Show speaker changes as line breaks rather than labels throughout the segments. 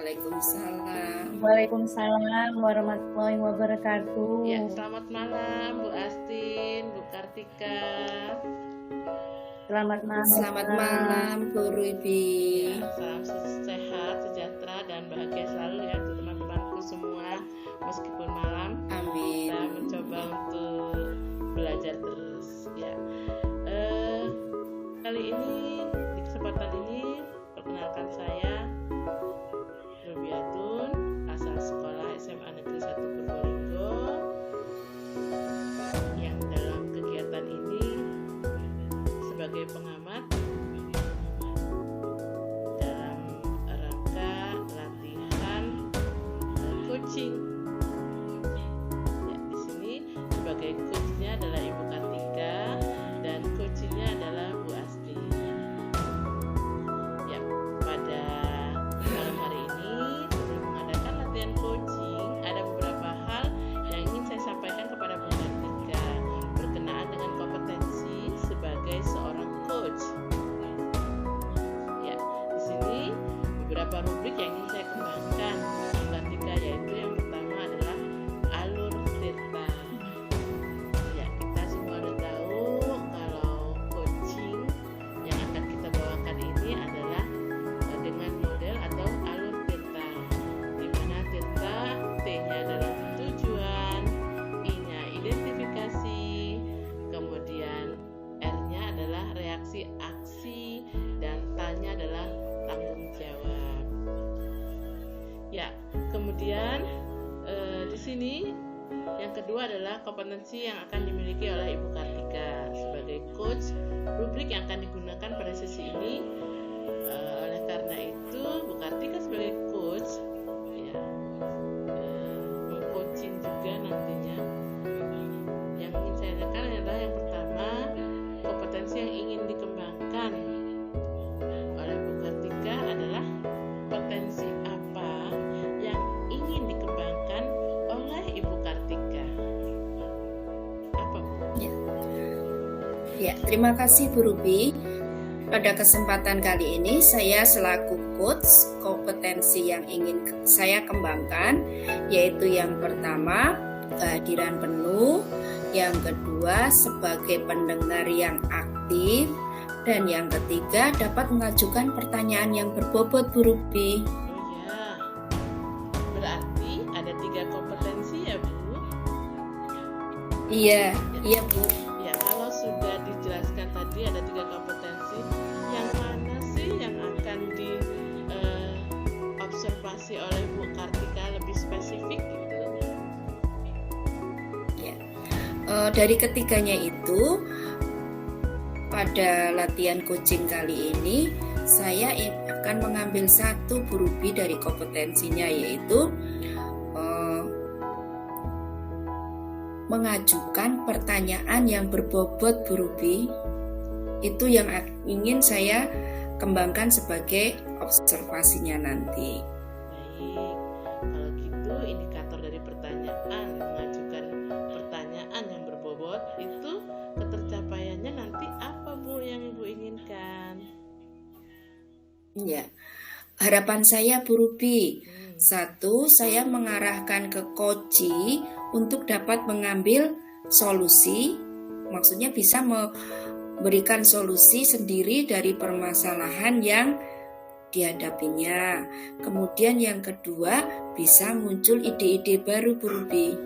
Waalaikumsalam.
Waalaikumsalam warahmatullahi wabarakatuh.
Ya, selamat malam Bu Astin, Bu Kartika.
Selamat malam.
Selamat malam Bu Ruby.
Ya, salam sehat, sejahtera, dan bahagia selalu ya untuk teman-temanku semua. Meskipun malam,
Amin.
kita mencoba untuk belajar terus. Ya, kali ini di kesempatan ini perkenalkan saya Rubiatun, asal sekolah SMA Negeri 1 Purbolinggo, yang dalam kegiatan ini sebagai pengamat dalam rangka latihan coaching. Ya, di sini sebagai coachnya adalah Ibu Kartika dan coachnya adalah Bu Asti. Ya, pada malam hari ini sebelum mengadakan latihan coaching, ada beberapa hal yang ingin saya sampaikan kepada Bu Kartika berkenaan dengan kompetensi sebagai seorang coach. Ya, di sini beberapa rubrik yang ingin saya kembangkan Bu Kartika, yaitu yang pertama adalah alur cerita. Ya, kita semua udah tahu kalau coaching yang akan kita bawakan ini adalah dengan model atau alur cerita, di mana cerita T-nya adalah tujuan, I-nya identifikasi, kemudian R-nya adalah reaksi aksi, dan T-nya adalah tanggung jawab. Ya, kemudian di sini yang kedua adalah kompetensi yang akan dimiliki oleh Ibu Kartika sebagai coach. Rubrik yang akan digunakan pada sesi ini, oleh karena itu Bu Kartika sebagai coach ya, mengcoaching juga nantinya. Yang ingin saya tekan adalah yang pertama, kompetensi yang ingin dikembangkan oleh Bu Kartika adalah potensi apa yang ingin dikembangkan oleh Ibu Kartika. Apa Bu?
Ya, terima kasih Bu Ruby. Pada kesempatan kali ini saya selaku coach, kompetensi yang ingin saya kembangkan yaitu yang pertama, kehadiran penuh, yang kedua sebagai pendengar yang aktif, dan yang ketiga dapat mengajukan pertanyaan yang berbobot Bu Ruby.
Oh ya, berarti ada 3 kompetensi ya Bu?
Iya Bu.
Ya, kalau sudah dijelaskan tadi ada 3 kompetensi, yang mana sih yang akan diobservasi oleh Bu Kartika lebih spesifik gitu?
Ya. Dari ketiganya itu, pada latihan coaching kali ini saya akan mengambil satu Bu Ruby dari kompetensinya, yaitu mengajukan pertanyaan yang berbobot Bu Ruby. Itu yang ingin saya kembangkan sebagai observasinya nanti.
Baik, kalau gitu indikator dari pertanyaan, mengajukan pertanyaan yang berbobot itu ketercapaiannya nanti apa Bu yang Ibu inginkan?
Ya, harapan saya Bu Ruby, satu, saya mengarahkan ke coach untuk dapat mengambil solusi, maksudnya bisa memberikan solusi sendiri dari permasalahan yang dihadapinya. Kemudian yang kedua, bisa muncul ide-ide baru Bu Ruby.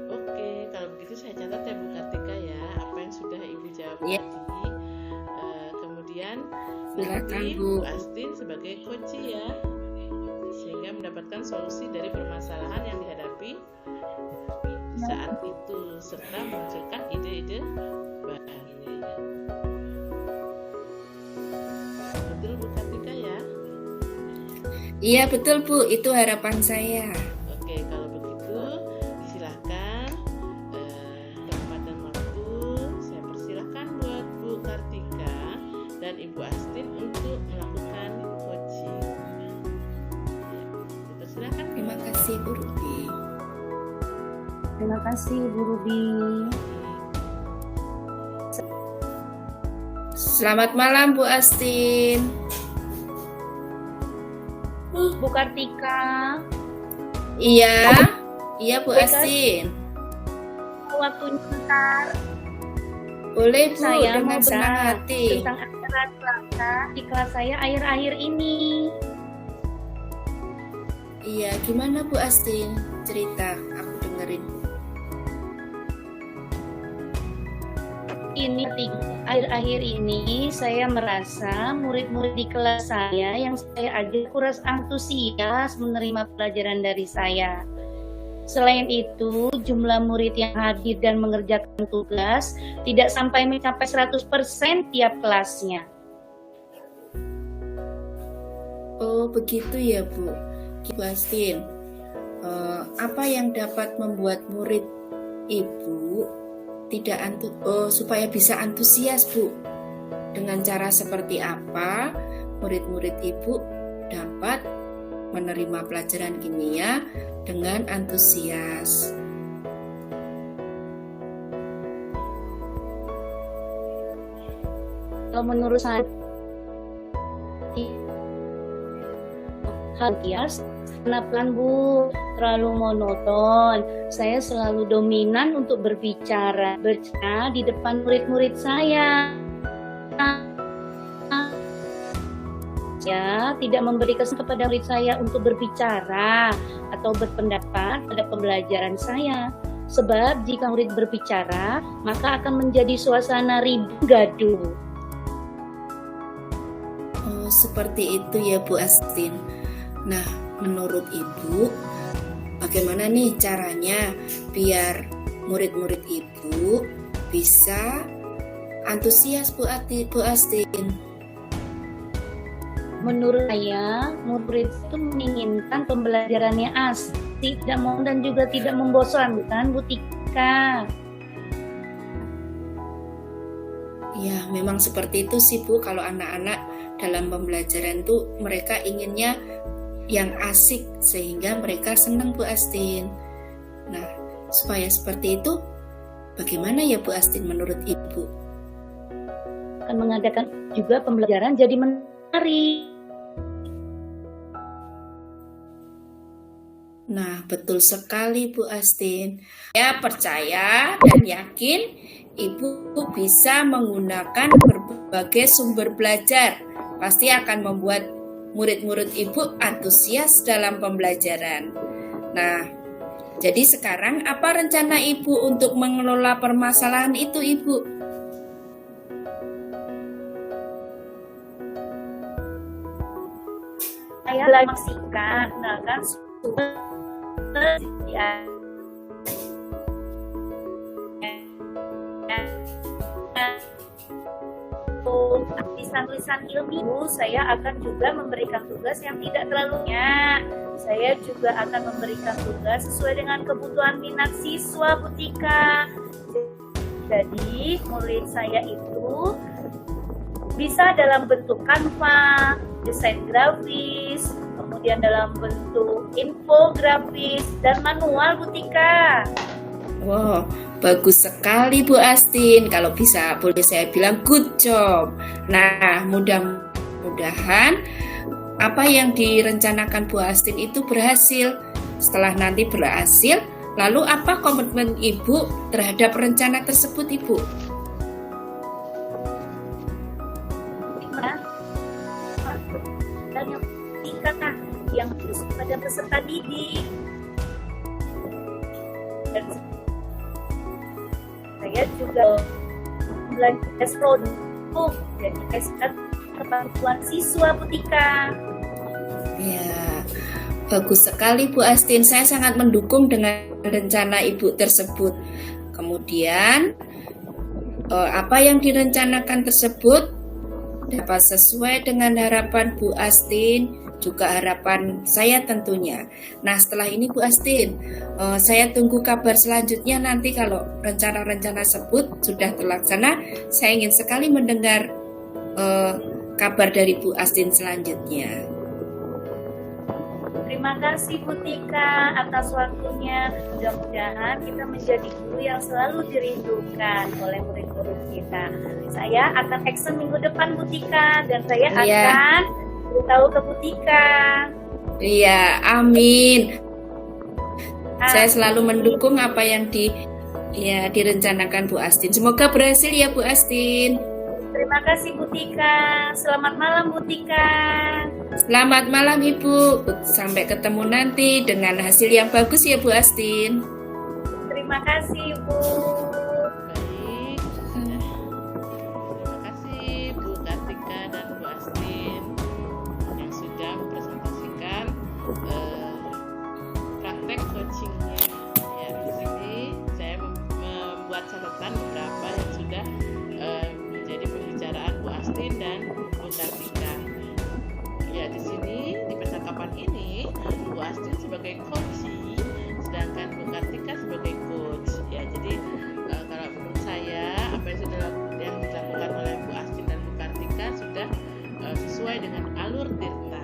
Oke, kalau begitu saya catat ya Bu Kartika ya, apa yang sudah Ibu jawab
Ya.
tadi. Kemudian
Silakan,
nanti
Bu.
Bu Astin sebagai coach ya, sehingga mendapatkan solusi dari permasalahan yang dihadapi saat itu, serta munculkan ide-ide baru. Betul Bu Kartika ya?
Iya betul Bu, itu harapan saya.
Oke, kalau begitu disilahkan tempat dan waktu saya persilahkan buat Bu Kartika dan Ibu Astin untuk melakukan coaching. Ya, dipersilahkan.
Terima kasih Bu Ruby.
Terima kasih Bu Ruby.
Selamat malam Bu Astin.
Bu Kartika.
Iya, iya Bu
Baik,
Astin.
Waktunya bentar.
Boleh Bu,
Saya
dengan
mau
senang
bahas
hati.
tentang acara Selasa di kelas saya akhir-akhir ini.
Iya, gimana Bu Astin? Cerita, aku dengerin.
Ini akhir-akhir ini saya merasa murid-murid di kelas saya yang saya ajar kurang antusias menerima pelajaran dari saya. Selain itu, jumlah murid yang hadir dan mengerjakan tugas tidak sampai mencapai 100% tiap kelasnya.
Oh, begitu ya Bu. Bu Astin, apa yang dapat membuat murid Ibu tidak supaya bisa antusias Bu? Dengan cara seperti apa murid-murid Ibu dapat menerima pelajaran kimia dengan antusias?
Kalau menurut saya, antusias pelan Bu, terlalu monoton. Saya selalu dominan untuk berbicara di depan murid-murid saya. Saya tidak memberi kesempatan kepada murid saya untuk berbicara atau berpendapat pada pembelajaran saya. Sebab jika murid berbicara, maka akan menjadi suasana ribut gaduh.
Oh, seperti itu ya Bu Astin. Nah, menurut Ibu, bagaimana nih caranya biar murid-murid Ibu bisa antusias Bu Astin?
Menurut saya, murid itu menginginkan pembelajarannya asik, tidak mau dan juga tidak membosankan, Bu Tika.
Ya, memang seperti itu sih Bu. Kalau anak-anak dalam pembelajaran tuh mereka inginnya yang asik sehingga mereka senang Bu Astin. Nah, supaya seperti itu, bagaimana ya Bu Astin menurut Ibu?
Akan mengadakan juga pembelajaran jadi menarik.
Nah, betul sekali Bu Astin. Saya percaya dan yakin Ibu bisa menggunakan berbagai sumber belajar. Pasti akan membuat murid-murid Ibu antusias dalam pembelajaran. Nah, jadi sekarang apa rencana Ibu untuk mengelola permasalahan itu, Ibu?
Saya belajar menggunakan sumber tulisan-tulisan ilmiah. Saya akan juga memberikan tugas yang tidak terlalu banyak. Saya juga akan memberikan tugas sesuai dengan kebutuhan minat siswa, Bu Tika. Jadi murid saya itu bisa dalam bentuk Canva, desain grafis, kemudian dalam bentuk infografis dan manual, Bu Tika.
Wow, bagus sekali Bu Astin. Kalau bisa boleh saya bilang good job. Nah, mudah-mudahan apa yang direncanakan Bu Astin itu berhasil. Setelah nanti berhasil, lalu apa komitmen Ibu terhadap rencana tersebut, Ibu?
Dan yang harus pada peserta didik. Dan saya juga belajar tes produk, jadi teskan kemampuan siswa, Bu Tika.
Ya, bagus sekali Bu Astin. Saya sangat mendukung dengan rencana Ibu tersebut. Kemudian, apa yang direncanakan tersebut dapat sesuai dengan harapan Bu Astin, juga harapan saya tentunya. Nah, setelah ini Bu Astin, saya tunggu kabar selanjutnya nanti kalau rencana-rencana tersebut sudah terlaksana. Saya ingin sekali mendengar kabar dari Bu Astin selanjutnya.
Terima kasih Bu Tika atas waktunya. Mudah-mudahan kita menjadi guru yang selalu dirindukan oleh murid-murid kita. Saya akan action minggu depan Bu Tika dan saya akan beritahu ke Bu Tika.
Iya, amin. Saya
Amin.
selalu mendukung apa yang direncanakan Bu Astin. Semoga berhasil ya Bu Astin.
Terima kasih Bu Tika. Selamat malam Bu Tika.
Selamat malam Ibu. Sampai ketemu nanti dengan hasil yang bagus ya Bu Astin.
Terima kasih Bu.
Baik, terima kasih Bu Kartika dan Bu Astin yang sudah mempresentasikan praktek coachingnya. Ya, di sini saya membuat catatan beberapa yang sudah menjadi pembicaraan Bu Astin dan Bu Kartika. Ya, di sini di percakapan ini Bu Astin sebagai coachee, sedangkan Bu Kartika sebagai coach. Ya, jadi kalau menurut saya apa yang sudah dilakukan oleh Bu Astin dan Bu Kartika sudah sesuai dengan alur Tirta.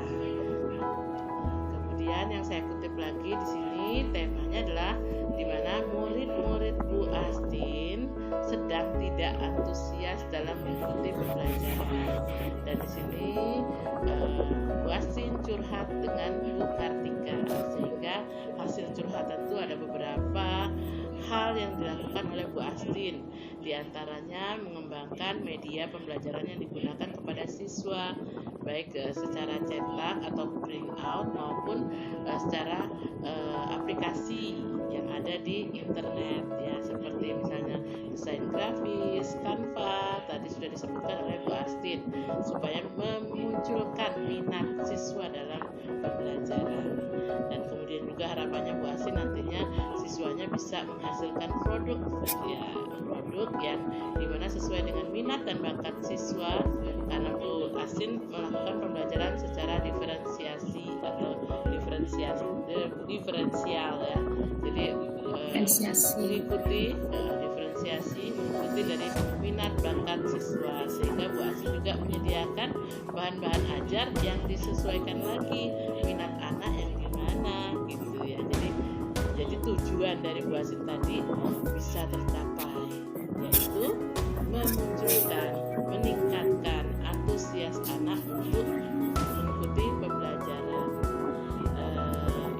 Kemudian yang saya kutip lagi di sini temanya adalah di mana murid-murid Bu Astin sedang tidak antusias dalam mengikuti pembelajaran. Dan di sini Bu Astin curhat dengan Bu Kartika, sehingga hasil curhatan itu ada beberapa hal yang dilakukan oleh Bu Astin, diantaranya mengembangkan media pembelajaran yang digunakan kepada siswa, baik secara cetak atau print out maupun secara aplikasi yang ada di internet, ya, seperti misalnya desain grafis, Canva, tadi sudah disebutkan oleh Bu Astin, supaya memunculkan minat siswa dalam pembelajaran. Dan kemudian juga harapannya Bu Astin nantinya siswanya bisa menghasilkan produk yang dimana sesuai dengan minat dan bakat siswa, karena Bu Astin melakukan pembelajaran secara diferensiasi atau diferensial ya. Jadi mengikuti dari minat bakat siswa, sehingga Bu Astin juga menyediakan bahan-bahan ajar yang disesuaikan lagi minat anak yang gimana gitu ya. Jadi tujuan dari Bu Astin tadi bisa tercapai, yaitu meningkatkan antusias anak untuk mengikuti pembelajaran.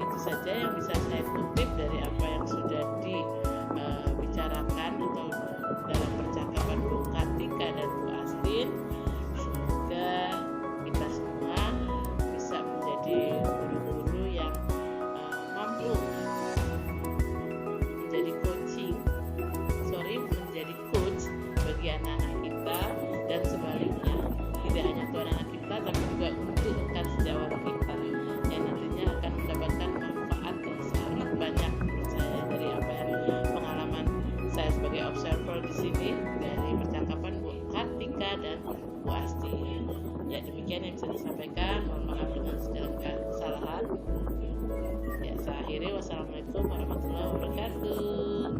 Itu saja yang bisa saya kutip dari apa yang sudah dibicarakan atau dalam percakapan Bu Kartika dan Bu Astin. Semoga kita semua bisa menjadi guru-guru yang mampu menjadi coach bagi anak-anak kita, dan sebaliknya tidak hanya untuk anak-anak kita tapi juga untuk rekan sejawat kita yang nantinya akan mendapatkan manfaat yang sangat banyak menurut saya dari apa yang pengalaman saya sebagai observer di sini dari percakapan Bu Kartika dan Bu Astin. Ya, demikian yang bisa disampaikan. Mohon maaf dengan segala kesalahan. Ya, saya akhiri. Wassalamualaikum warahmatullahi wabarakatuh.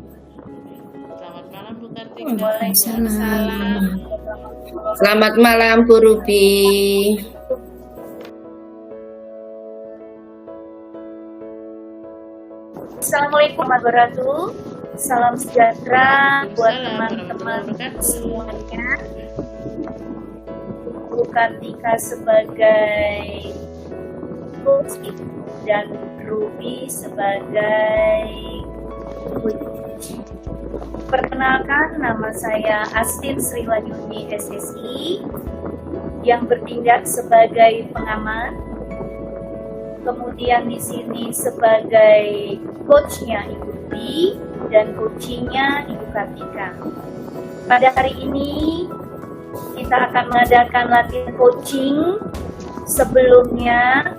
Selamat malam Bu Kartika.
Waalaikumsalam. Selamat malam Bu Ruby.
Assalamualaikum warahmatullahi wabarakatuh. Salam sejahtera buat
Waalaikumsalam
teman-teman
warahmatullahi wabarakatuh.
semuanya. Bu Kartika sebagai coach dan Ruby sebagai coach. Perkenalkan, nama saya Astin Sri Wahyuni SSI yang bertindak sebagai pengamat. Kemudian di sini sebagai coachnya Ibu Ruby dan coachingnya Ibu Kartika. Pada hari ini kita akan mengadakan latihan coaching. Sebelumnya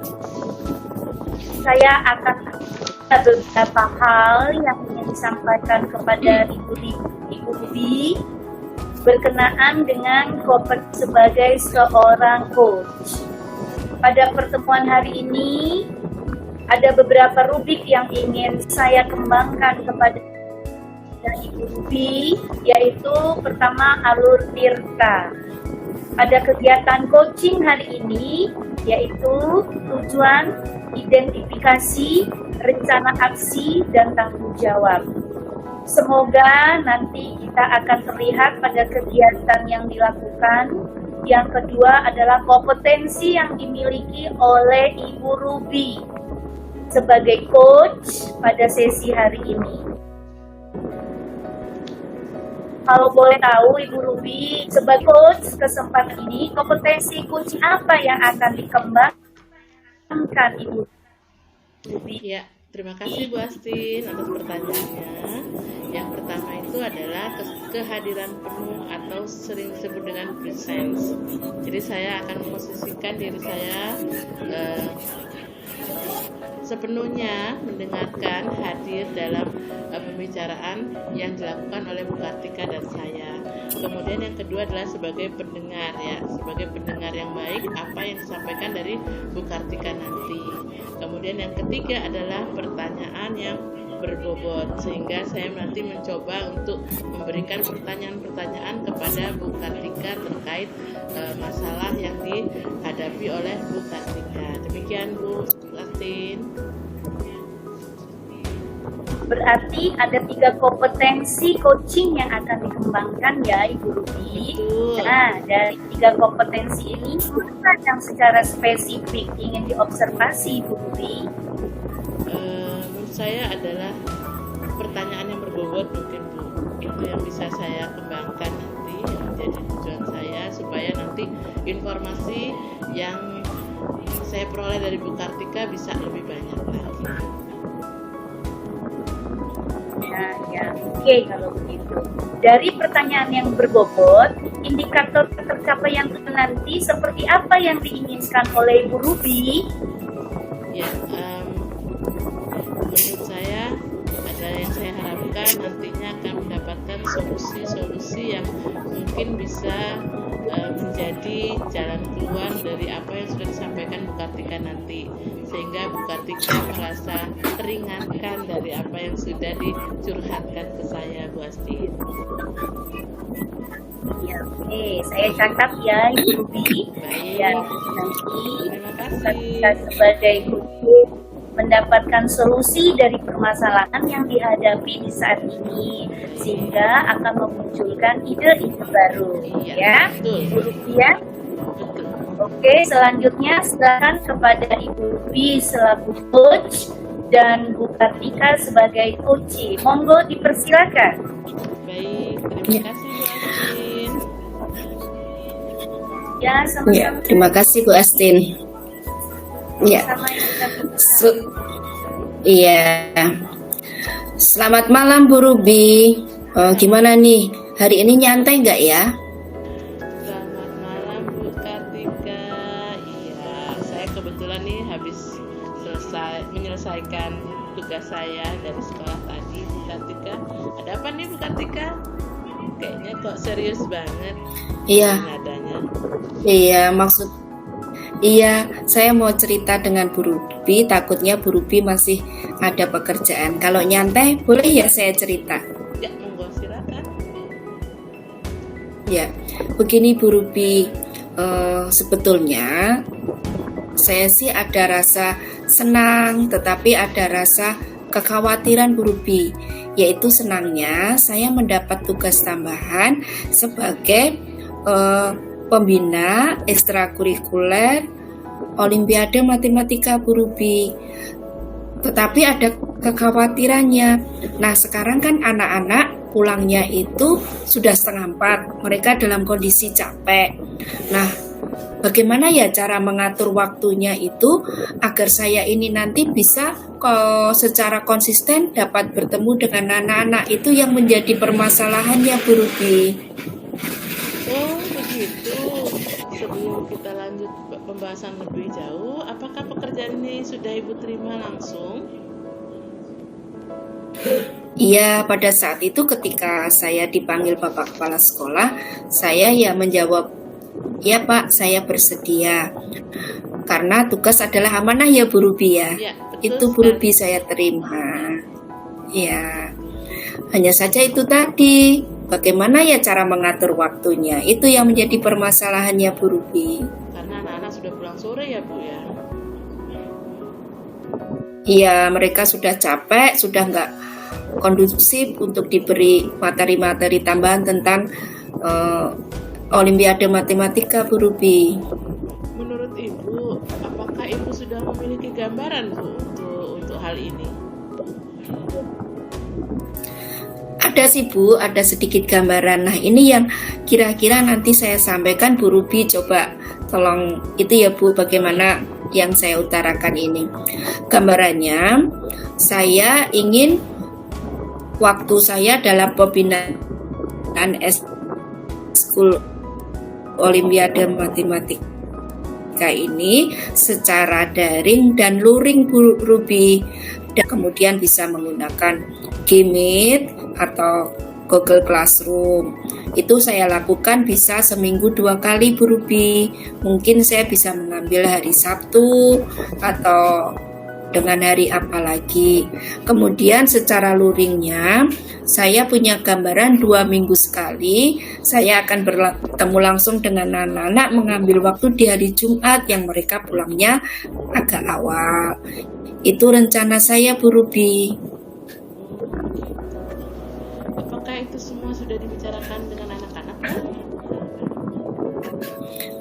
saya akan ada beberapa hal yang ingin disampaikan kepada Ibu Ruby berkenaan dengan kompetensi sebagai seorang coach. Pada pertemuan hari ini ada beberapa rubrik yang ingin saya kembangkan kepada Ibu Ruby, yaitu pertama alur Tirta. Pada kegiatan coaching hari ini yaitu tujuan, identifikasi, rencana aksi, dan tanggung jawab. Semoga nanti kita akan terlihat pada kegiatan yang dilakukan Yang kedua adalah kompetensi yang dimiliki oleh Ibu Ruby sebagai coach pada sesi hari ini. Kalau boleh tahu Ibu Ruby, sebagai coach kesempatan ini, kompetensi kunci apa yang akan dikembangkan Ibu Ruby?
Ya, terima kasih Bu Astin atas pertanyaannya. Yang pertama itu adalah kehadiran penuh atau sering disebut dengan presence. Jadi saya akan memposisikan diri saya sepenuhnya mendengarkan, hadir dalam pembicaraan yang dilakukan oleh Bu Kartika dan saya. Kemudian yang kedua adalah sebagai pendengar, ya, sebagai pendengar yang baik apa yang disampaikan dari Bu Kartika nanti. Kemudian yang ketiga adalah pertanyaan yang berbobot, sehingga saya nanti mencoba untuk memberikan pertanyaan-pertanyaan kepada Bu Kartika terkait masalah yang dihadapi oleh Bu Kartika. Demikian Bu Astin.
Berarti ada 3 kompetensi coaching yang akan dikembangkan ya Ibu Ruby.
Betul.
Nah, dari 3 kompetensi ini, apa yang secara spesifik ingin diobservasi Ibu Ruby?
Menurut saya adalah pertanyaan yang berbobot mungkin Bu. Itu yang bisa saya kembangkan nanti, yang menjadi tujuan saya supaya nanti informasi yang saya peroleh dari Bu Kartika bisa lebih banyak lagi.
Ya, oke kalau begitu. Dari pertanyaan yang berbobot, indikator tercapaian nanti seperti apa yang diinginkan oleh Ibu Ruby?
Ya, menurut saya ada yang saya harapkan nantinya akan mendapatkan solusi-solusi yang mungkin bisa menjadi jalan keluar dari apa yang sudah disampaikan Bu Kartika nanti, sehingga Bu Kartika merasa teringatkan dari apa yang sudah dicurhatkan ke saya Bu Astin.
Ya, oke, saya catat ya Ibu Ruby.
Baik.
Dan nanti
Terima
kita
kasih.
sebagai guru mendapatkan solusi dari permasalahan yang dihadapi di saat ini, sehingga akan memunculkan ide-ide baru.
Iya,
Ya,
betul.
Ibu Ruby ya.
Betul.
Oke, selanjutnya silakan kepada Ibu Ruby selaku coach dan Bu Kartika sebagai coach. Monggo dipersilakan.
Baik, terima kasih Bu Astin.
Ya,
Ya,
sama-sama.
terima kasih Bu Astin. Ya,
Sama yang kita
iya. Selamat malam Bu Ruby. Gimana nih? Hari ini nyantai nggak ya?
Selamat malam Bu Kartika. Iya, saya kebetulan nih habis menyelesaikan tugas saya dari sekolah tadi Bu Kartika. Ada apa nih Bu Kartika? Kayaknya kok serius banget
Iya,
nadanya.
iya, saya mau cerita dengan Bu Ruby. Takutnya Bu Ruby masih ada pekerjaan. Kalau nyantai, boleh ya saya cerita?
Ya, monggo silakan.
Ya, begini Bu Ruby. Sebetulnya saya sih ada rasa senang, tetapi ada rasa kekhawatiran Bu Ruby. Yaitu senangnya saya mendapat tugas tambahan sebagai pembina ekstrakurikuler Olimpiade Matematika Bu Ruby. Tetapi ada kekhawatirannya. Nah, sekarang kan anak-anak pulangnya itu sudah 3:30. Mereka dalam kondisi capek. Nah, bagaimana ya cara mengatur waktunya itu agar saya ini nanti bisa secara konsisten dapat bertemu dengan anak-anak? Itu yang menjadi permasalahannya Bu Ruby.
Oh, begitu. Sebelum kita lanjut pembahasan lebih jauh, apakah pekerjaan ini sudah Ibu terima langsung?
Iya, pada saat itu ketika saya dipanggil Bapak Kepala Sekolah, saya ya menjawab, "Ya Pak, saya bersedia." Karena tugas adalah amanah ya Bu Ruby ya.
Ya, betul
Itu Bu
sekali.
Ruby saya terima. Ya, hanya saja itu tadi. Bagaimana ya cara mengatur waktunya? Itu yang menjadi permasalahannya Bu Ruby.
Karena anak-anak sudah pulang sore ya Bu ya.
Iya, mereka sudah capek, sudah nggak kondusif untuk diberi materi-materi tambahan tentang Olimpiade Matematika Bu Ruby.
Menurut Ibu, apakah Ibu sudah memiliki gambaran Bu untuk hal ini?
Ada sih Bu, ada sedikit gambaran. Nah ini yang kira-kira nanti saya sampaikan Bu Ruby, coba tolong itu ya Bu, bagaimana yang saya utarakan ini. Gambarannya, saya ingin waktu saya dalam pembinaan School Olimpiade Matematika ini secara daring dan luring Bu Ruby, dan kemudian bisa menggunakan Gmeet atau Google Classroom. Itu saya lakukan bisa seminggu 2 kali Bu Ruby. Mungkin saya bisa mengambil hari Sabtu atau dengan hari apa lagi. Kemudian secara luringnya saya punya gambaran 2 minggu sekali saya akan bertemu langsung dengan anak-anak, mengambil waktu di hari Jumat yang mereka pulangnya agak awal. Itu rencana saya Bu Ruby.
Apakah itu semua sudah dibicarakan dengan anak-anak?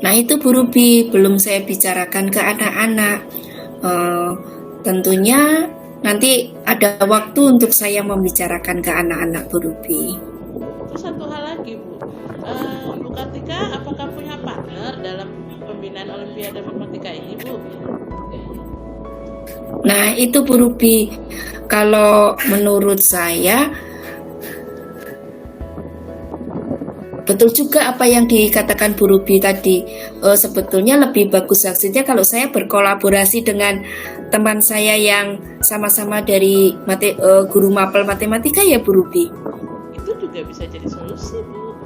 Nah itu Bu Ruby, belum saya bicarakan ke anak-anak. Tentunya nanti ada waktu untuk saya membicarakan ke anak-anak Bu Ruby.
Terus satu hal lagi Bu, Bu Kartika apakah punya partner dalam pembinaan Olimpiade Matematika ini Bu?
Nah itu Bu Ruby, kalau menurut saya betul juga apa yang dikatakan Bu Ruby tadi. Sebetulnya lebih bagus hasilnya kalau saya berkolaborasi dengan teman saya yang sama-sama dari guru mapel matematika ya Bu Ruby.
Itu juga bisa jadi solusi Bu.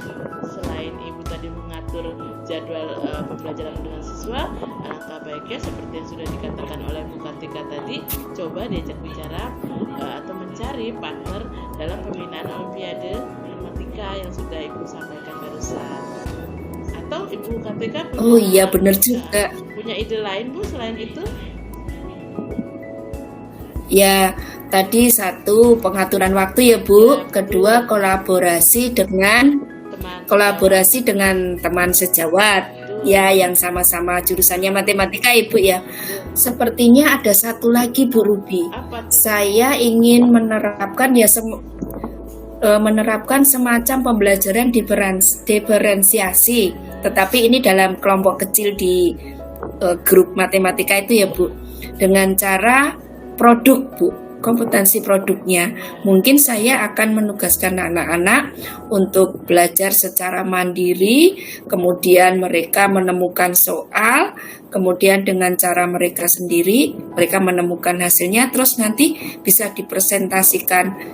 Selain Ibu tadi mengatur jadwal pembelajaran dengan siswa, alangkah baiknya seperti yang sudah dikatakan oleh Bu Kartika tadi, coba diajak bicara atau mencari partner dalam pembinaan Olimpiade Matematika yang sudah Ibu sampaikan barusan. Atau Ibu Kartika
Oh iya benar juga.
punya ide lain Bu selain itu?
Ya, tadi satu pengaturan waktu ya Bu, kedua kolaborasi dengan teman sejawat ya yang sama-sama jurusannya matematika Ibu ya. Sepertinya ada satu lagi Bu Ruby.
Apa tuh?
Saya ingin menerapkan ya menerapkan semacam pembelajaran diferensiasi, tetapi ini dalam kelompok kecil di grup matematika itu ya Bu, dengan cara produk Bu, kompetensi produknya. Mungkin saya akan menugaskan anak-anak untuk belajar secara mandiri, kemudian mereka menemukan soal, kemudian dengan cara mereka sendiri mereka menemukan hasilnya, terus nanti bisa dipresentasikan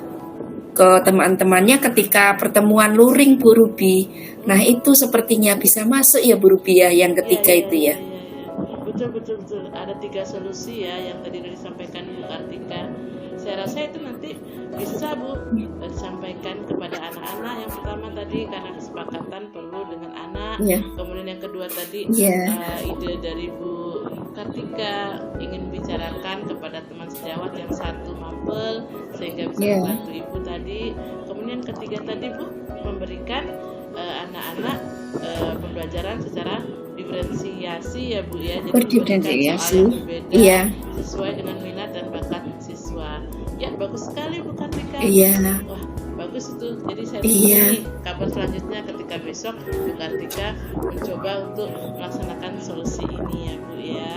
ke teman-temannya ketika pertemuan luring Bu Ruby. Nah itu sepertinya bisa masuk ya Bu Ruby ya, yang ketiga itu ya.
Betul. Ada 3 solusi ya yang tadi disampaikan Bu Kartika. Saya rasa itu nanti bisa Bu disampaikan kepada anak-anak. Yang pertama tadi karena kesepakatan perlu dengan anak. Kemudian yang kedua tadi ide dari Bu Kartika ingin bicarakan kepada teman sejawat yang satu mapel sehingga bisa membantu Ibu tadi. Kemudian ketiga tadi Bu memberikan anak-anak pembelajaran secara diferensiasi ya Bu ya, jadi memberikan soal yang berbeda sesuai dengan minat dan bakat siswa. Ya bagus sekali Bu Kartika. Wah bagus itu. Jadi saya tunggu nih kabar selanjutnya ketika besok Bu Kartika mencoba untuk melaksanakan solusi ini ya Bu ya.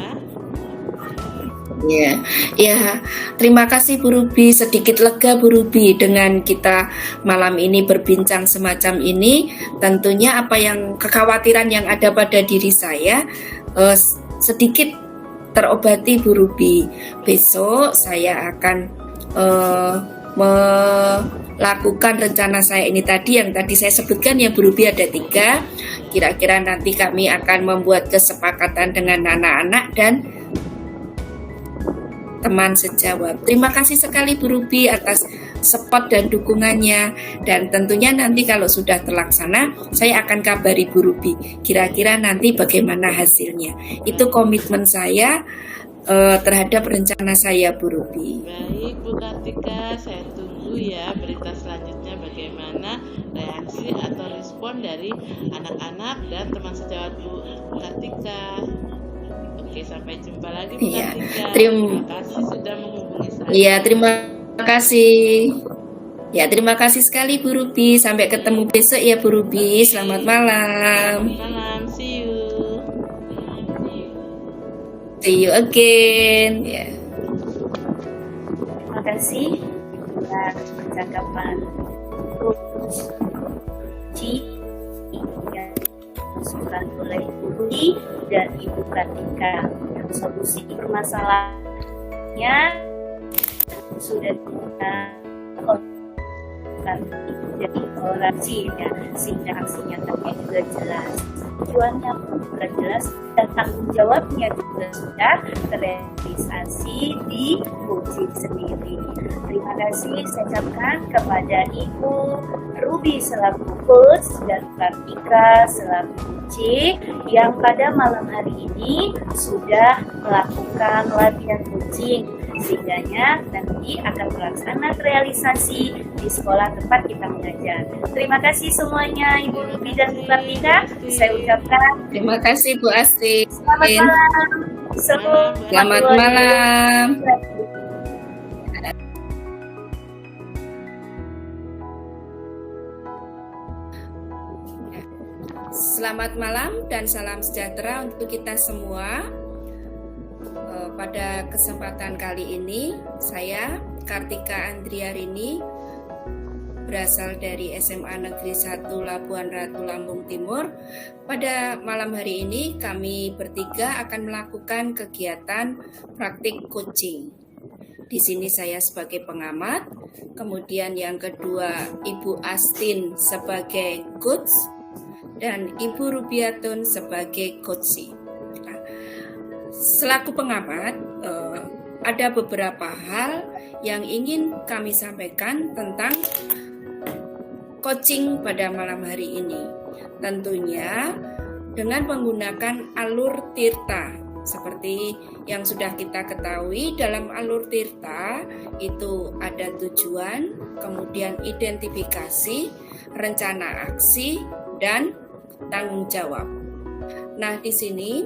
Ya, terima kasih Bu Ruby. Sedikit lega Bu Ruby dengan kita malam ini berbincang semacam ini. Tentunya apa yang kekhawatiran yang ada pada diri saya sedikit terobati Bu Ruby. Besok saya akan melakukan rencana saya ini tadi yang tadi saya sebutkan ya Bu Ruby, ada 3. Kira-kira nanti kami akan membuat kesepakatan dengan anak-anak dan teman sejawat. Terima kasih sekali Bu Ruby atas support dan dukungannya, dan tentunya nanti kalau sudah terlaksana saya akan kabari Bu Ruby kira-kira nanti bagaimana hasilnya. Itu komitmen saya terhadap rencana saya, Bu Ruby.
Baik Bu Kartika, saya tunggu ya berita selanjutnya bagaimana reaksi atau respon dari anak-anak dan teman sejawat Bu Kartika. Oke, sampai jumpa lagi Bu
Iya,
Kartika.
terima
Terima kasih sudah menghubungi saya.
Iya, terima kasih. Ya, terima kasih sekali Bu Ruby. Sampai ketemu besok ya Bu Ruby. Selamat malam.
Selamat malam, see you.
See you again. Ya.
Terima kasih atas percakapan Coach Ci yang disusun oleh Ibu Rudy dan Ibu Kartika. Solusi permasalahannya sudah kita jadi orasinya sehingga aksi nyatanya juga jelas, tujuannya pun juga jelas dan tanggung jawabnya juga sudah terrealisasi di coaching sendiri. Terima kasih saya ucapkan kepada Ibu Ruby selaku coach dan Kartika selaku coach yang pada malam hari ini sudah melakukan latihan coaching, sehingganya nanti akan terlaksana realisasi di sekolah tempat kita mengajar. Terima kasih semuanya Ibu Ruby dan Bu Kartika. Saya ucapkan
Terima kasih Bu Asti.
selamat malam.
Selamat malam. Selamat malam dan salam sejahtera untuk kita semua. Pada kesempatan kali ini, saya Kartika Andriarini berasal dari SMA Negeri 1 Labuhan Ratu Lampung Timur. Pada malam hari ini kami bertiga akan melakukan kegiatan praktik coaching. Di sini saya sebagai pengamat, kemudian yang kedua Ibu Astin sebagai coach dan Ibu Rubiatun sebagai coachee. Nah, selaku pengamat, ada beberapa hal yang ingin kami sampaikan tentang coaching pada malam hari ini. Tentunya dengan menggunakan alur tirta. Seperti yang sudah kita ketahui, dalam alur tirta itu ada tujuan, kemudian identifikasi, rencana aksi, dan tanggung jawab. Nah, di sini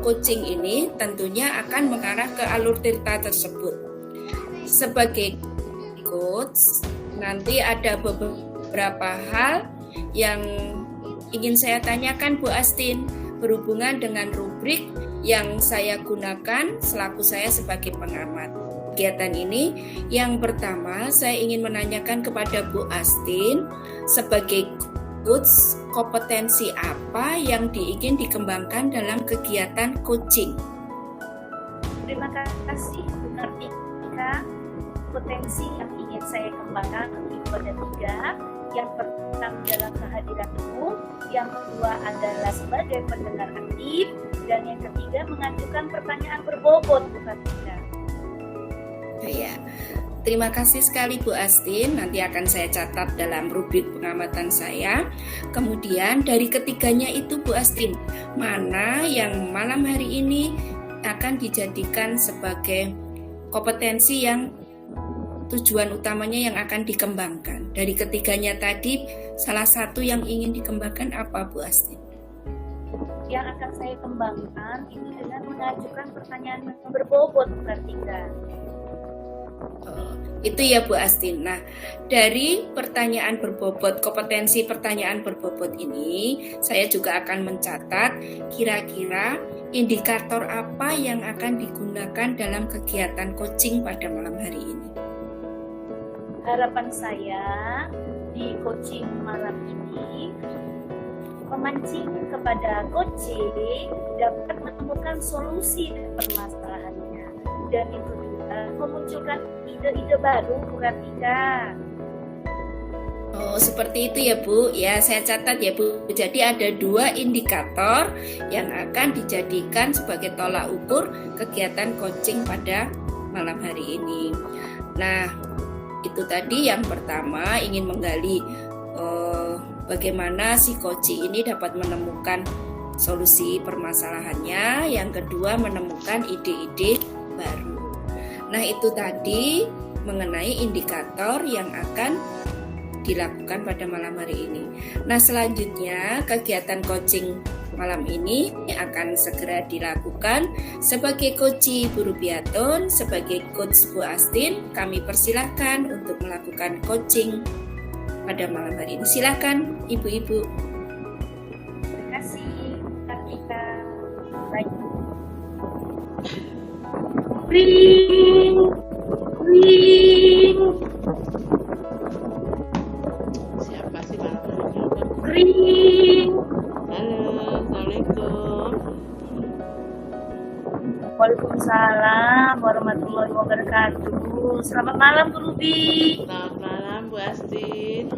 coaching ini tentunya akan mengarah ke alur tirta tersebut. Sebagai coach, nanti ada beberapa hal yang ingin saya tanyakan Bu Astin berhubungan dengan rubrik yang saya gunakan selaku saya sebagai pengamat kegiatan ini. Yang pertama, saya ingin menanyakan kepada Bu Astin sebagai coach, kompetensi apa yang ingin dikembangkan dalam kegiatan coaching?
Terima kasih Bu Kartika. Potensi yang ingin saya kembangkan itu ada 3. Yang pertama adalah kehadiran umum, yang kedua adalah sebagai pendengar aktif, dan yang ketiga mengajukan pertanyaan berbobot Bu Kartika.
Ya. Terima kasih sekali Bu Astin, nanti akan saya catat dalam rubrik pengamatan saya. Kemudian dari ketiganya itu Bu Astin, mana yang malam hari ini akan dijadikan sebagai kompetensi yang tujuan utamanya yang akan dikembangkan? Dari ketiganya tadi, salah satu yang ingin dikembangkan apa Bu Astin?
Yang akan saya kembangkan itu dengan mengajukan pertanyaan yang berbobot Bu Kartika.
Itu ya Bu Astin. Nah, dari pertanyaan berbobot, kompetensi pertanyaan berbobot ini, saya juga akan mencatat kira-kira indikator apa yang akan digunakan dalam kegiatan coaching pada malam hari ini.
Harapan saya di coaching malam ini memancing kepada coaching dapat menemukan solusi permasalahannya, dan itu juga memunculkan ide-ide baru Bu Kartika.
Oh, seperti itu ya Bu. Ya, saya catat ya Bu. Jadi ada 2 indikator yang akan dijadikan sebagai tolak ukur kegiatan coaching pada malam hari ini. Nah, itu tadi yang pertama, ingin menggali bagaimana si coaching ini dapat menemukan solusi permasalahannya, yang kedua menemukan ide-ide baru. Nah, itu tadi mengenai indikator yang akan dilakukan pada malam hari ini. Nah, selanjutnya kegiatan coaching malam ini akan segera dilakukan. Sebagai coach Bu Rubiatun, sebagai coach Bu Astin, kami persilahkan untuk melakukan coaching pada malam hari ini. Silakan ibu-ibu.
Terima kasih, Kartika. Baik. Ring, ring,
Siapa sih malam hari ini?
ring.
Halo, Assalamualaikum.
Waalaikumsalam warahmatullahi wabarakatuh. Selamat malam, Bu Ruby.
Selamat malam Bu Astin.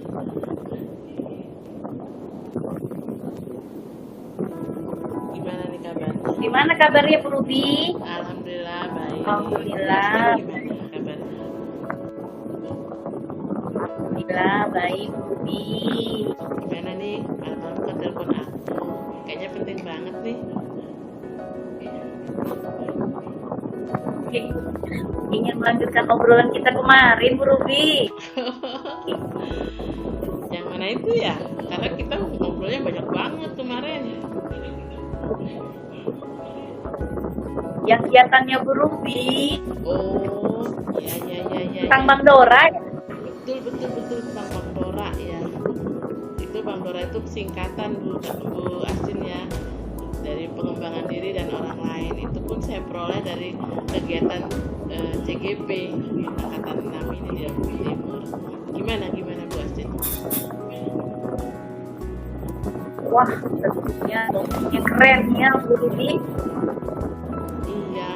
Gimana nih kabar?
Gimana kabarnya, Bu Ruby?
Alhamdulillah baik.
Alhamdulillah.
Gimana kabar?
Alhamdulillah baik, Bu Ruby.
Gimana nih? Malam-malam kan telepon aku. Kayaknya penting banget nih.
Ingin melanjutkan obrolan kita kemarin, Bu Ruby.
Yang mana itu ya? Karena kita ngobrolnya banyak banget kemarin.
Yang kegiatannya Bu Ruby
Oh, iya.
tentang Bang Dora.
Betul tentang Bang Dora ya. Itu Bang Dora itu singkatan Bu Astin ya, dari pengembangan diri dan orang lain. Itu pun saya peroleh dari kegiatan CGP Angkatan 6 ini di Jawa Timur. Gimana Bu Astin?
Wah, tentunya yang keren ya, Bu Ruby.
Iya,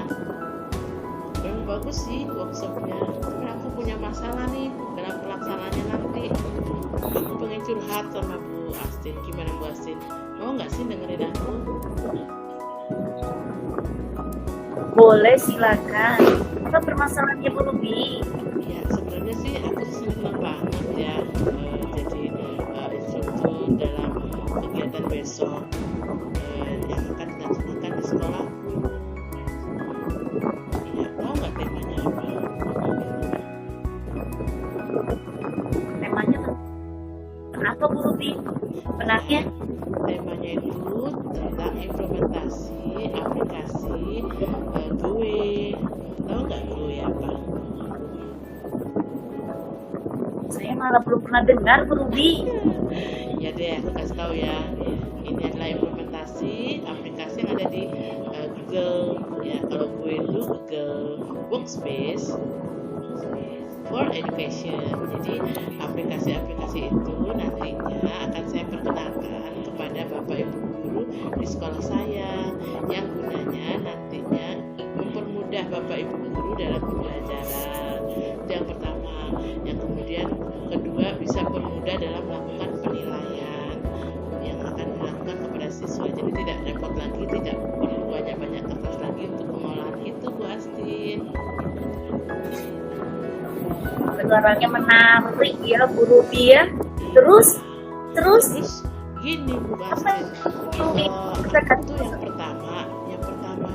memang bagus sih workshopnya. Tapi aku punya masalah nih dalam pelaksanaannya nanti. Aku pengen curhat sama Bu Astin. Gimana Bu Astin? Mau nggak sih dengerin aku?
Boleh, silakan. Apa permasalahannya, Bu Ruby?
Ya sebenarnya sih aku senang banget ya jadi instruktur dalam kegiatan besok yang akan dilaksanakan di sekolah. Ya, tahu nggak temanya apa?
Temanya apa, Bu Ruby? Benarnya?
Temanya itu tentang implementasi aplikasi GUE. Tahu nggak GUE apa?
Saya malah belum pernah dengar, Bu Ruby.
Ya deh, aku kasih tahu ya. Ini adalah implementasi aplikasi yang ada di Google. Ya, kalau GUE itu Google Workspace for Education. Jadi aplikasi-aplikasi itu nantinya akan saya perkenalkan kepada Bapak Ibu guru di sekolah saya, yang gunanya nantinya mempermudah Bapak Ibu guru dalam pembelajaran. Itu yang pertama. Yang kemudian kedua, bisa permudah dalam melakukan penilaian yang akan dilakukan kepada siswa. Jadi tidak repot lagi, tidak perlu banyak-banyak kertas lagi untuk pengolahan itu, Bu Astin.
Kedengarannya menarik ya, Bu Ruby ya. Terus
Terus gini Bu Astin,
Kita kan-
itu yang pertama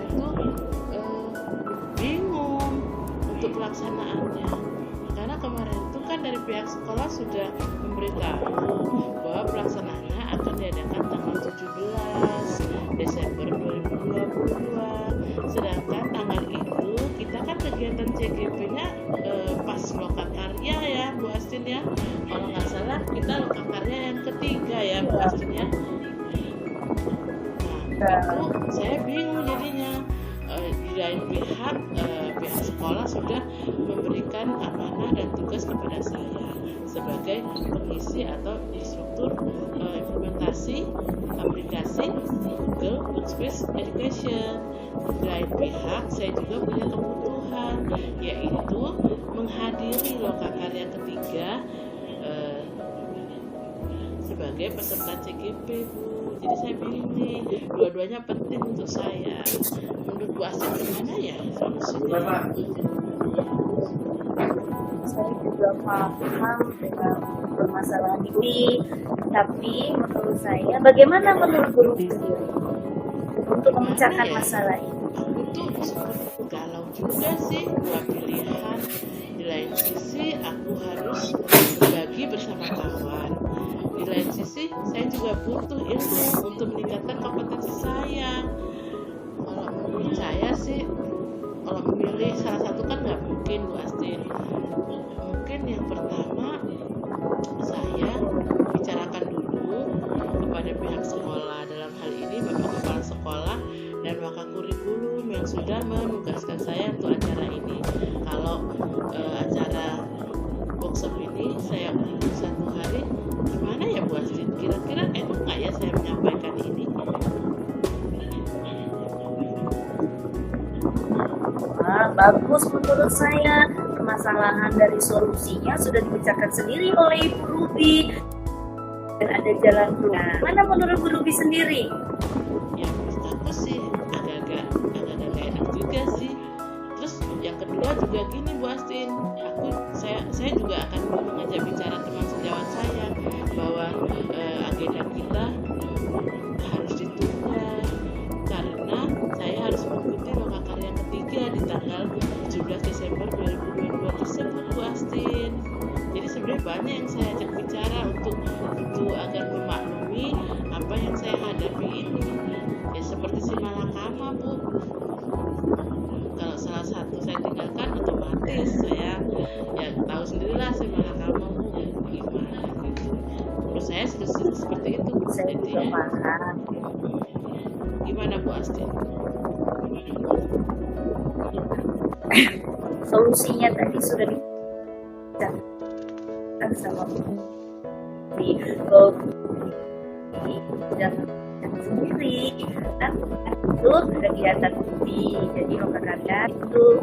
itu bingung untuk pelaksanaannya, karena kemarin itu kan dari pihak sekolah sudah memberitahu bahwa pelaksanaannya akan diadakan tanggal 17 Desember 2022, sedangkan tanggal itu kita kan kegiatan CGP-nya pas lokakarya ya Bu Astin ya, kalau nggak salah kita lokakarya yang ketiga ya Bu Astin ya. Nah itu saya bingung jadinya. Di lain pihak sekolah sudah memberikan amanah dan tugas kepada saya sebagai pengisi atau instruktur implementasi aplikasi Google Workspace Education. Di lain pihak saya juga punya kebutuhan, yaitu menghadiri lokakarya ketiga sebagai peserta CGP, Bu. Jadi saya bingung nih, dua-duanya penting untuk saya. Menurut Bu Astin gimana ya solusinya?
saya juga paham dengan permasalahan ini, tapi menurut saya, bagaimana menurut Bu Ruby sendiri? untuk memecahkan
ya?
masalah ini?
Aku tuh seperti galau juga sih, dua pilihan. Di lain sisi aku harus berbagi bersama kawan. Di lain sisi saya juga butuh ilmu untuk meningkatkan kompetensi saya. Kalau menurut saya sih, kalau memilih salah satu kan nggak mungkin Bu Astin. Mungkin yang pertama saya bicarakan dulu kepada pihak sekolah, dalam hal ini Bapak Kepala Sekolah dan Wakakurikulum yang sudah menugaskan saya untuk acara ini. Kalau acara workshop ini saya undur 1 hari, gimana ya Bu Astin? Kira-kira enak nggak ya saya menyampaikan ini?
Bagus menurut saya. Permasalahan dari solusinya sudah dibicarakan sendiri oleh Ibu Ruby dan ada jalan keluar. Mana menurut Bu Ruby sendiri?
Ya menurut aku sih agak-agak enak juga sih. Terus yang kedua juga gini Bu Astin, saya juga akan mengajak bicara teman sejawat saya bahwa agenda kita harus ditunda karena saya harus mengikuti lokakarya ketiga di tanggal 17 Desember 2022 tersebut Bu Astin. Jadi sebenarnya banyak yang saya ajak bicara untuk agar memaklumi apa yang saya hadapi ini. Ya seperti si malakama Bu, kalau salah satu saya tinggalkan otomatis saya ya tahu sendirilah si malakama Bu gimana gitu. Menurut saya seperti itu.
Saya juga
Jadi,
paham.
gimana Bu Astin?
Solusinya tadi sudah dibicarakan sama Bu Ruby. Kalau sendiri kan itu kegiatan Ruby, jadi lokakarya itu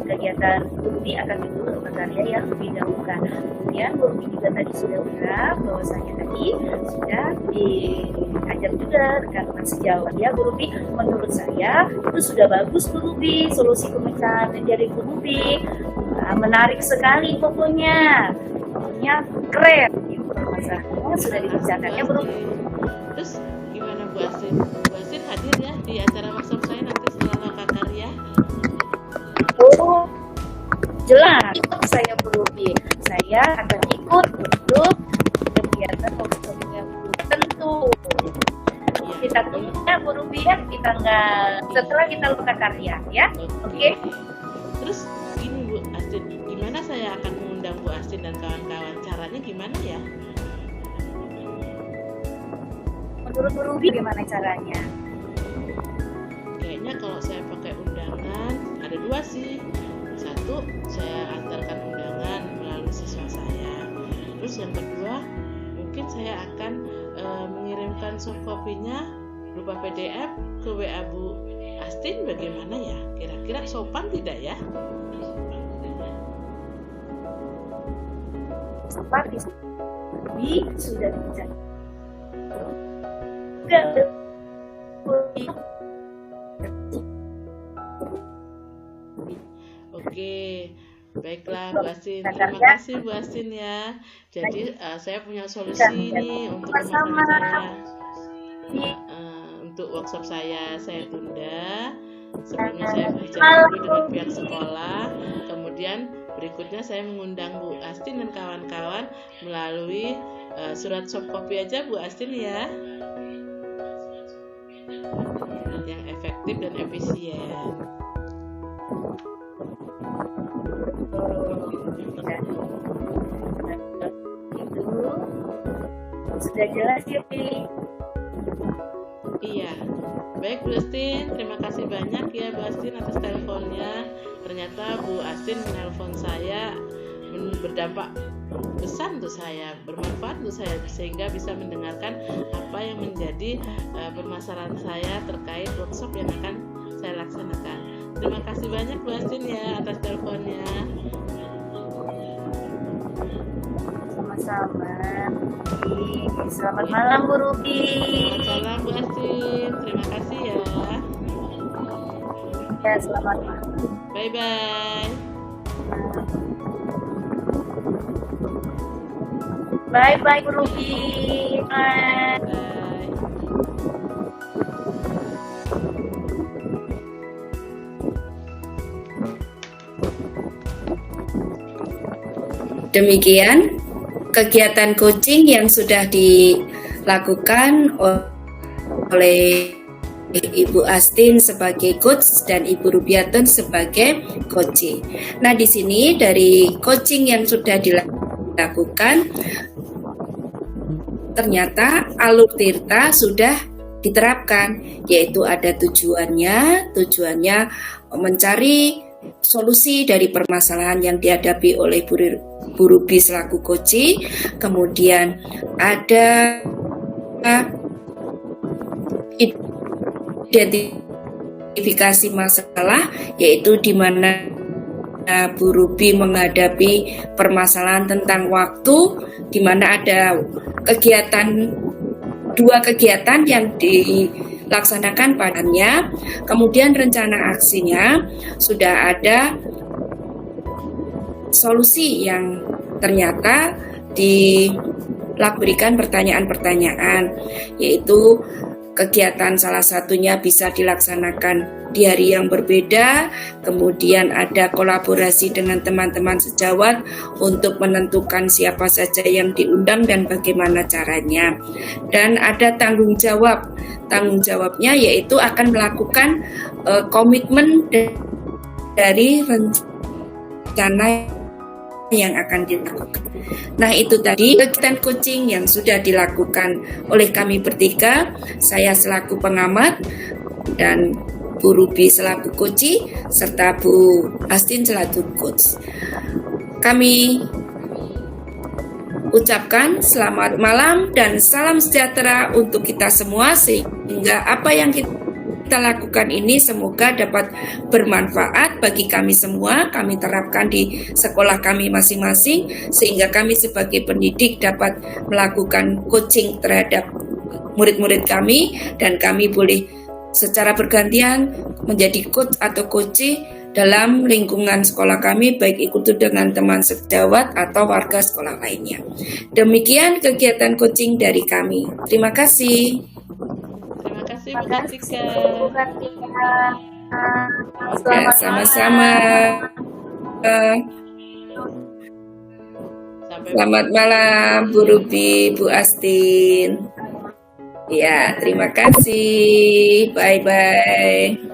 kegiatan Ruby akan dulu lokakarya yang didahulukan. Kemudian Bu Ruby juga tadi sudah bilang bahwasanya tadi sudah diajak juga rekan-rekan sejawat ya Bu Ruby. Menurut saya itu sudah bagus Bu Ruby, solusi pemecahan dari Bu Ruby. Menarik sekali pokoknya keren. Masalahnya sudah dibicarakannya Bu Ruby.
Terus gimana Bu Astin? Bu Astin hadir ya di acara workshop saya nanti setelah lokakarya?
Oh, jelas saya Bu Ruby. Saya akan ikut untuk kegiatan workshop yang tentu. Kita tunggu ya Bu Ruby ya di tanggal setelah kita lokakarya ya. Oke.
Terus gini Bu Astin, gimana saya akan mengundang Bu Astin dan kawan-kawan? Caranya gimana ya?
Menurut Bu Ruby gimana caranya?
Kayaknya kalau saya pakai undangan ada 2 sih. Satu, saya antarkan undangan melalui siswa saya. Terus yang kedua, mungkin saya akan mengirimkan soft copy-nya berupa PDF ke WA Bu Astin. Bagaimana ya? Kira-kira sopan tidak ya?
Seperti sudah dibicarakan.
Oke, baiklah Bu Astin. Terima kasih Bu Astin ya. Jadi saya punya solusi nih untuk permasalahan saya. Untuk workshop saya tunda. Sebelumnya saya bicara dulu dengan pihak sekolah. Kemudian berikutnya saya mengundang Bu Astin dan kawan-kawan melalui surat soft copy aja Bu Astin ya. Yang efektif dan efisien.
Sudah jelas ya Pi?
Iya. Baik Bu Astin, terima kasih banyak ya Bu Astin atas teleponnya. Ternyata Bu Astin menelpon saya berdampak besar untuk saya, bermanfaat untuk saya sehingga bisa mendengarkan apa yang menjadi permasalahan saya terkait workshop yang akan saya laksanakan. Terima kasih banyak Bu Astin ya atas teleponnya.
Sama-sama. Selamat malam Bu Ruby.
Salam Bu Astin, terima kasih ya.
Ya, selamat malam.
Bye bye.
Bye bye Bu Ruby.
Bye.
Demikian kegiatan coaching yang sudah dilakukan oleh Ibu Astin sebagai coach dan Ibu Rubiatun sebagai coach. Nah, di sini dari coaching yang sudah dilakukan, ternyata alur tirta sudah diterapkan, yaitu ada tujuannya mencari solusi dari permasalahan yang dihadapi oleh Bu Ruby selaku coach. Kemudian ada identifikasi masalah, yaitu di mana Bu Ruby menghadapi permasalahan tentang waktu, di mana ada dua kegiatan yang dilaksanakan padanya. Kemudian rencana aksinya sudah ada solusi yang ternyata diberikan pertanyaan-pertanyaan, yaitu kegiatan salah satunya bisa dilaksanakan di hari yang berbeda, kemudian ada kolaborasi dengan teman-teman sejawat untuk menentukan siapa saja yang diundang dan bagaimana caranya. Dan ada tanggung jawabnya yaitu akan melakukan komitmen dari rencana yang akan dilakukan. Nah, itu tadi kegiatan coaching yang sudah dilakukan oleh kami bertiga, saya selaku pengamat dan Bu Ruby selaku coach, serta Bu Astin selaku coach. Kami ucapkan selamat malam dan salam sejahtera untuk kita semua, sehingga apa yang kita lakukan ini semoga dapat bermanfaat bagi kami semua. Kami terapkan di sekolah kami masing-masing, sehingga kami sebagai pendidik dapat melakukan coaching terhadap murid-murid kami, dan kami boleh secara bergantian menjadi coach atau coach dalam lingkungan sekolah kami, baik itu dengan teman sejawat atau warga sekolah lainnya. Demikian kegiatan coaching dari kami. Terima kasih.
Terima kasih Bu Kartika.
Ya, sama-sama. Selamat malam Bu Ruby, Bu Astin. Ya, terima kasih. Bye-bye.